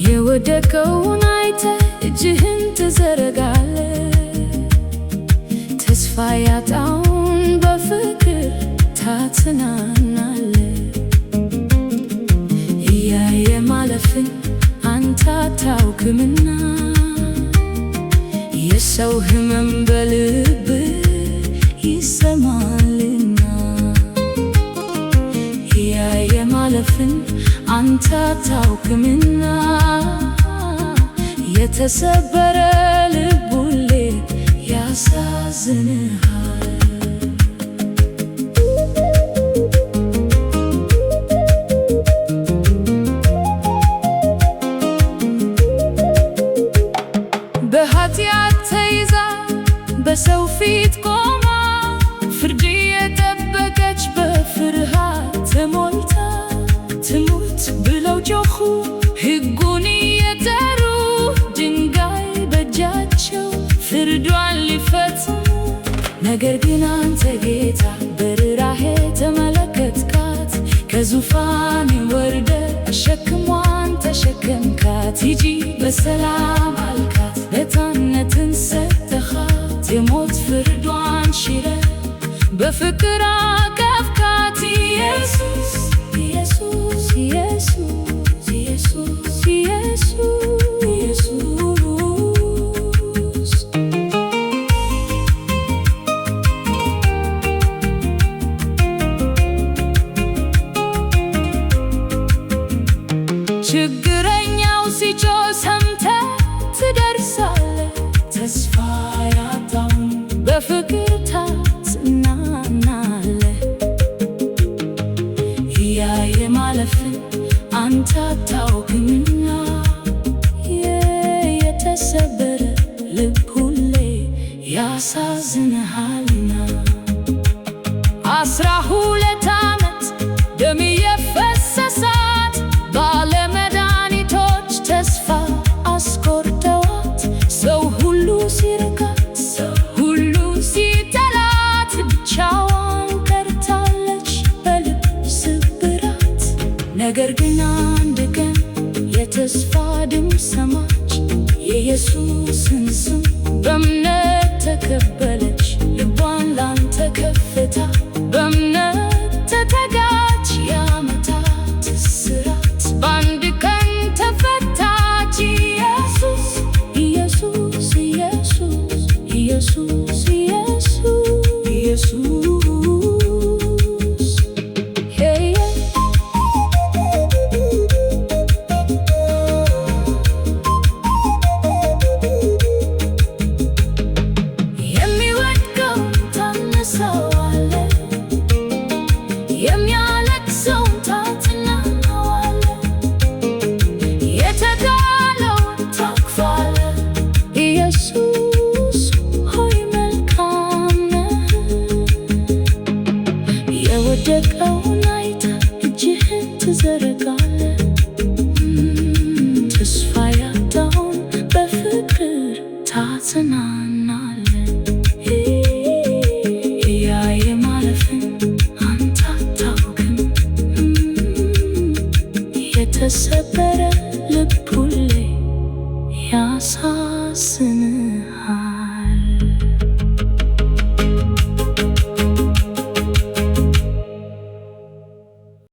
የወደቀውን አይተህ እጅህን ትዘረጋለህ። ተስፋ ያጣውን በፍቅር ታጽናናለህ። እያየ ማለፍን አንተ አታውቅምና የሰው ሕመም በልብህ ይሰማልና። እያየ ማለፍን አንተ አታውቅምና የተሰበረ ልብ ሁሌ ያሳዝንሃል። በኃጢአት ተይዛ በሰው ፊት ቆማ ፍርድ የጠበቀች በፍርሃት ተሞልታ ትሙት ብለው ጮኹ ሕጉን እየጠሩ ድንጋይ በእጃቸው ፍርዷን ሊፈጽሙ። ነገር ግን አንተ ጌታ በርኅራኄ ተመለከትካት፣ ከዙፋን ወርደህ ሸክሟን ተሸከምካት። ሂጂ በሰላም አልካት፣ ቤዛነትን ሰጠሃት። የሞት ፍርዷን ሽረህ በፍቅር አቀፍካት። ኢየሱስ ኢየሱስ ኢየሱስ ኢየሱስ ኢየሱስ ችግረኛው ሲጮህ ሰምተህ ትደርሳለህ። ተስፋ ያጣውን በፍቅር ታጽናናለህ። እያየ ማለፍን አንተ አታውቅምና የተሰበረ ልብ ሁሌ ያሳዝንሃልና። 12 ዓመት ደም የፈሰሳት ባለመድኃኒቶች ተስፋ አስቆርጠዋት፣ ሰው ሁሉ ሲርቃት፣ ሰው ሁሉ ሲጠላት፣ ብቻዋን ቀርታለች በልብ ስብራት። ነገር ግን አንድ ቀን የተስፋ ድምፅ ሰማች፣ የኢየሱስን ስም በእምነት ተቀበለች። ልቧን ላንተ ከፍታ በእምነት ተጠጋች። የዓመታት እስራት በአንድ ቀን ተፈታች። ኢየሱስ ኢየሱስ ኢየሱስ ኢየሱስ ኢየሱስ ኢየሱስ የሚወድቀውን ታነሳዋለህ፣ የሚያለቅሰውን ታጽናናዋለህ፣ የተጣለውን ታቅፋለህ። ኢየሱስ ሆይ መልካም ነህ። የወደቀውን አይተህ እጅህን ትዘረጋለህ። ተስፋ ያጣውን በፍቅር ታጽናናለህ። እያየ ማለፍን አንተ አታውቅም። የተሰበረ ልብ ሁሌ ያሳዝንሃል።